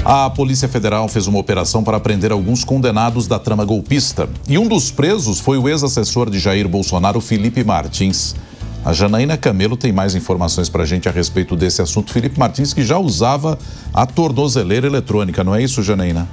A Polícia Federal fez uma operação para prender alguns condenados da trama golpista. E um dos presos foi o ex-assessor de Jair Bolsonaro, Felipe Martins. A Janaína Camelo tem mais informações para a gente a respeito desse assunto. Felipe Martins, que já usava a tornozeleira eletrônica, não é isso, Janaína?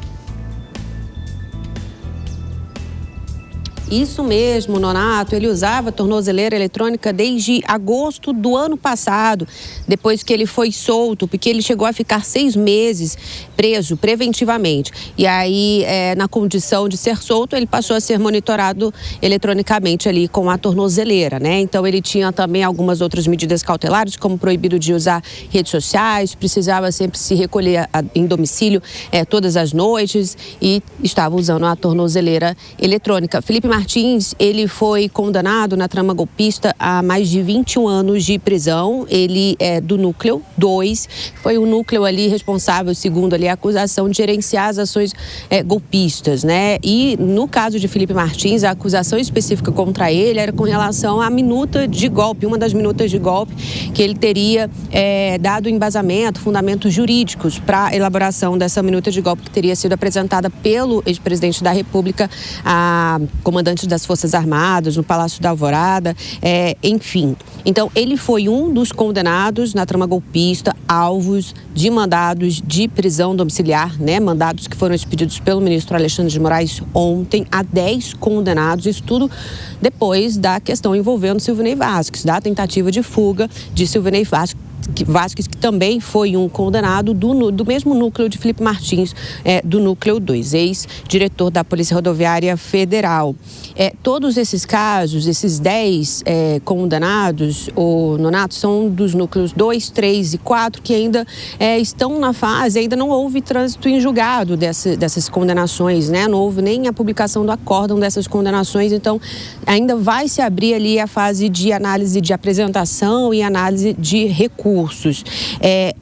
Isso mesmo, Nonato. Ele usava a tornozeleira eletrônica desde agosto do ano passado, depois que ele foi solto, porque ele chegou a ficar 6 meses preso preventivamente. E aí, na condição de ser solto, ele passou a ser monitorado eletronicamente ali com a tornozeleira, né? Então, ele tinha também algumas outras medidas cautelares, como proibido de usar redes sociais, precisava sempre se recolher em domicílio todas as noites e estava usando a tornozeleira eletrônica. Felipe Martins, ele foi condenado na trama golpista a mais de 21 anos de prisão. Ele é do Núcleo 2, foi o núcleo ali responsável, segundo ali a acusação, de gerenciar as ações golpistas, né? E no caso de Felipe Martins, a acusação específica contra ele era com relação à minuta de golpe, uma das minutas de golpe que ele teria dado embasamento, fundamentos jurídicos para a elaboração dessa minuta de golpe que teria sido apresentada pelo ex-presidente da República, a comandante das Forças Armadas, no Palácio da Alvorada, enfim. Então, ele foi um dos condenados na trama golpista, alvos de mandados de prisão domiciliar, né? Mandados que foram expedidos pelo ministro Alexandre de Moraes ontem a 10 condenados, isso tudo depois da questão envolvendo Silvinei Vasquez, da tentativa de fuga de Silvinei Vasquez, que também foi um condenado do mesmo núcleo de Felipe Martins, do Núcleo 2, ex-diretor da Polícia Rodoviária Federal. Todos esses casos, esses 10 condenados, Nonato, são dos núcleos 2, 3 e 4, que ainda estão na fase, ainda não houve trânsito em julgado dessas condenações, né? Não houve nem a publicação do acórdão dessas condenações, então ainda vai se abrir ali a fase de análise de apresentação e análise de recursos.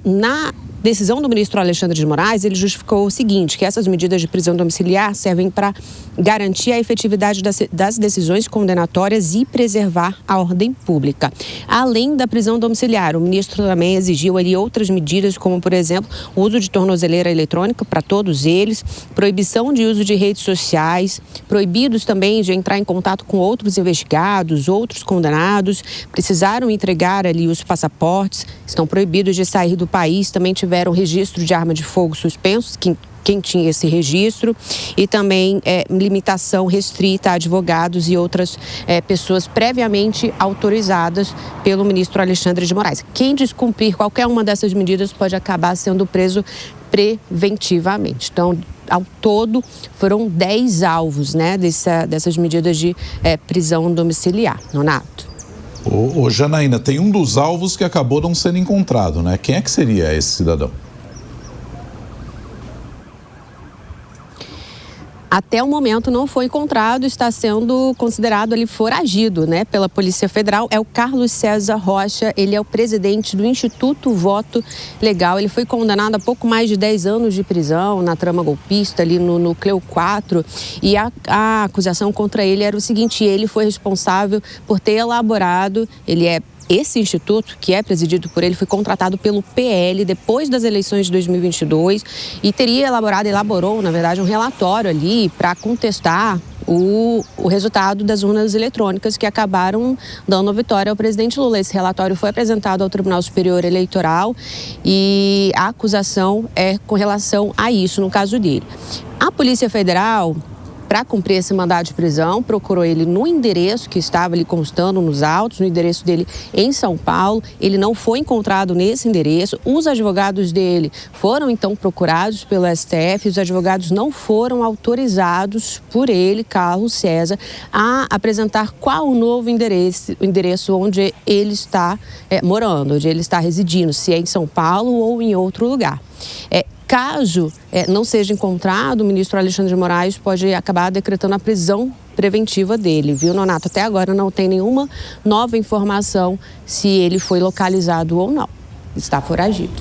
Na decisão do ministro Alexandre de Moraes, ele justificou o seguinte, que essas medidas de prisão domiciliar servem para garantir a efetividade das decisões condenatórias e preservar a ordem pública. Além da prisão domiciliar, o ministro também exigiu ali outras medidas, como, por exemplo, o uso de tornozeleira eletrônica para todos eles, proibição de uso de redes sociais, proibidos também de entrar em contato com outros investigados, outros condenados, precisaram entregar ali os passaportes, estão proibidos de sair do país, também tiveram registro de arma de fogo suspensos, quem tinha esse registro, e também limitação restrita a advogados e outras pessoas previamente autorizadas pelo ministro Alexandre de Moraes. Quem descumprir qualquer uma dessas medidas pode acabar sendo preso preventivamente. Então, ao todo, foram 10 alvos, né, dessas medidas de prisão domiciliar. Nonato. Ô, Janaína, tem um dos alvos que acabou não sendo encontrado, né? Quem é que seria esse cidadão? Até o momento não foi encontrado, está sendo considerado ali foragido, né, pela Polícia Federal. É o Carlos César Rocha, ele é o presidente do Instituto Voto Legal. Ele foi condenado a pouco mais de 10 anos de prisão na trama golpista ali no Núcleo 4. E a acusação contra ele era o seguinte, ele foi responsável por ter elaborado, esse instituto, que é presidido por ele, foi contratado pelo PL depois das eleições de 2022 e elaborou, na verdade, um relatório ali para contestar o resultado das urnas eletrônicas que acabaram dando a vitória ao presidente Lula. Esse relatório foi apresentado ao Tribunal Superior Eleitoral e a acusação é com relação a isso, no caso dele. A Polícia Federal, para cumprir esse mandado de prisão, procurou ele no endereço que estava ali constando nos autos, no endereço dele em São Paulo. Ele não foi encontrado nesse endereço. Os advogados dele foram, então, procurados pelo STF. Os advogados não foram autorizados por ele, Carlos César, a apresentar qual o novo endereço onde ele está morando, onde ele está residindo, se é em São Paulo ou em outro lugar. Caso não seja encontrado, o ministro Alexandre de Moraes pode acabar decretando a prisão preventiva dele, viu, Nonato? Até agora não tem nenhuma nova informação se ele foi localizado ou não. Está foragido.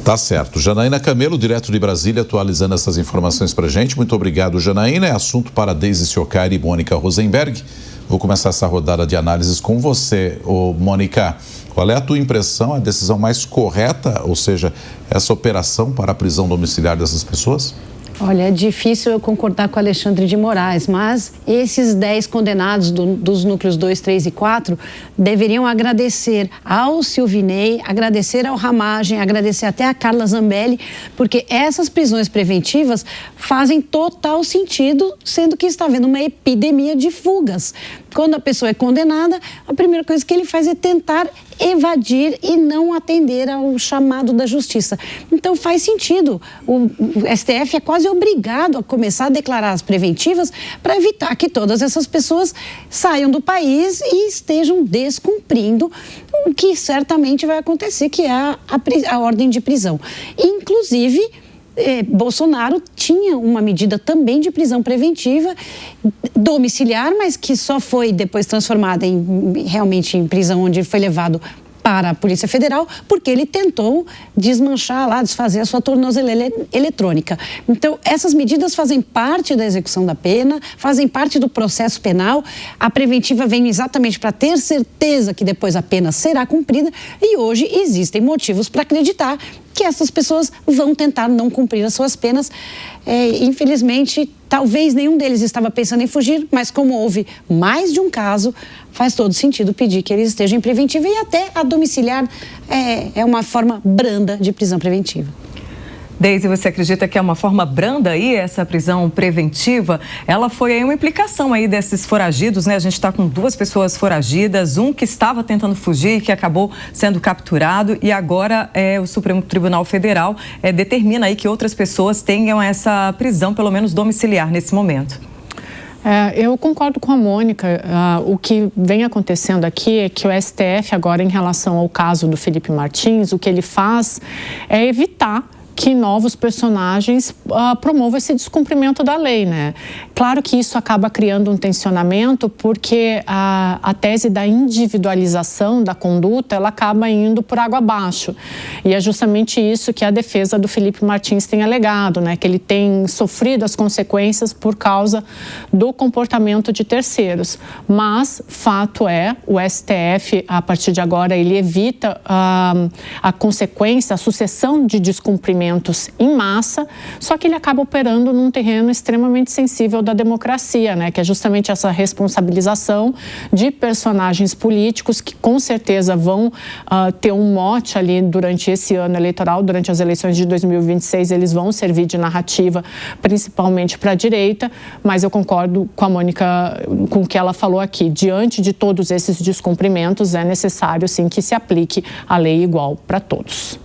Tá certo. Janaína Camelo, direto de Brasília, atualizando essas informações pra gente. Muito obrigado, Janaína. É assunto para Deise Ciocari e Mônica Rosenberg. Vou começar essa rodada de análises com você, Mônica. Qual é a tua impressão, a decisão mais correta, ou seja, essa operação para a prisão domiciliar dessas pessoas? Olha, é difícil eu concordar com o Alexandre de Moraes, mas esses 10 condenados dos núcleos 2, 3 e 4 deveriam agradecer ao Silvinei, agradecer ao Ramagem, agradecer até a Carla Zambelli, porque essas prisões preventivas fazem total sentido, sendo que está havendo uma epidemia de fugas. Quando a pessoa é condenada, a primeira coisa que ele faz é tentar evadir e não atender ao chamado da justiça. Então faz sentido. O STF é quase obrigado a começar a declarar as preventivas para evitar que todas essas pessoas saiam do país e estejam descumprindo o que certamente vai acontecer, que é a ordem de prisão. Inclusive, Bolsonaro tinha uma medida também de prisão preventiva domiciliar, mas que só foi depois transformada realmente em prisão, onde ele foi levado para a Polícia Federal, porque ele tentou desmanchar lá, desfazer a sua tornozeleira eletrônica. Então, essas medidas fazem parte da execução da pena, fazem parte do processo penal. A preventiva vem exatamente para ter certeza que depois a pena será cumprida, e hoje existem motivos para acreditar que essas pessoas vão tentar não cumprir as suas penas. Infelizmente, talvez nenhum deles estava pensando em fugir, mas como houve mais de um caso, faz todo sentido pedir que eles estejam em preventiva, e até a domiciliar é uma forma branda de prisão preventiva. Deise, você acredita que é uma forma branda aí, essa prisão preventiva? Ela foi aí uma implicação aí desses foragidos, né? A gente está com 2 pessoas foragidas, um que estava tentando fugir, que acabou sendo capturado, e agora o Supremo Tribunal Federal determina aí que outras pessoas tenham essa prisão, pelo menos domiciliar, nesse momento. Eu concordo com a Mônica. O que vem acontecendo aqui é que o STF, agora em relação ao caso do Felipe Martins, o que ele faz é evitar que novos personagens promovam esse descumprimento da lei, né? Claro que isso acaba criando um tensionamento, porque a tese da individualização da conduta, ela acaba indo por água abaixo. E é justamente isso que a defesa do Felipe Martins tem alegado, né? Que ele tem sofrido as consequências por causa do comportamento de terceiros. Mas, fato é, o STF, a partir de agora, ele evita a consequência, a sucessão de descumprimento em massa, só que ele acaba operando num terreno extremamente sensível da democracia, né? Que é justamente essa responsabilização de personagens políticos que com certeza vão ter um mote ali durante esse ano eleitoral, durante as eleições de 2026, eles vão servir de narrativa, principalmente para a direita, mas eu concordo com a Mônica, com o que ela falou aqui. Diante de todos esses descumprimentos, é necessário sim que se aplique a lei igual para todos.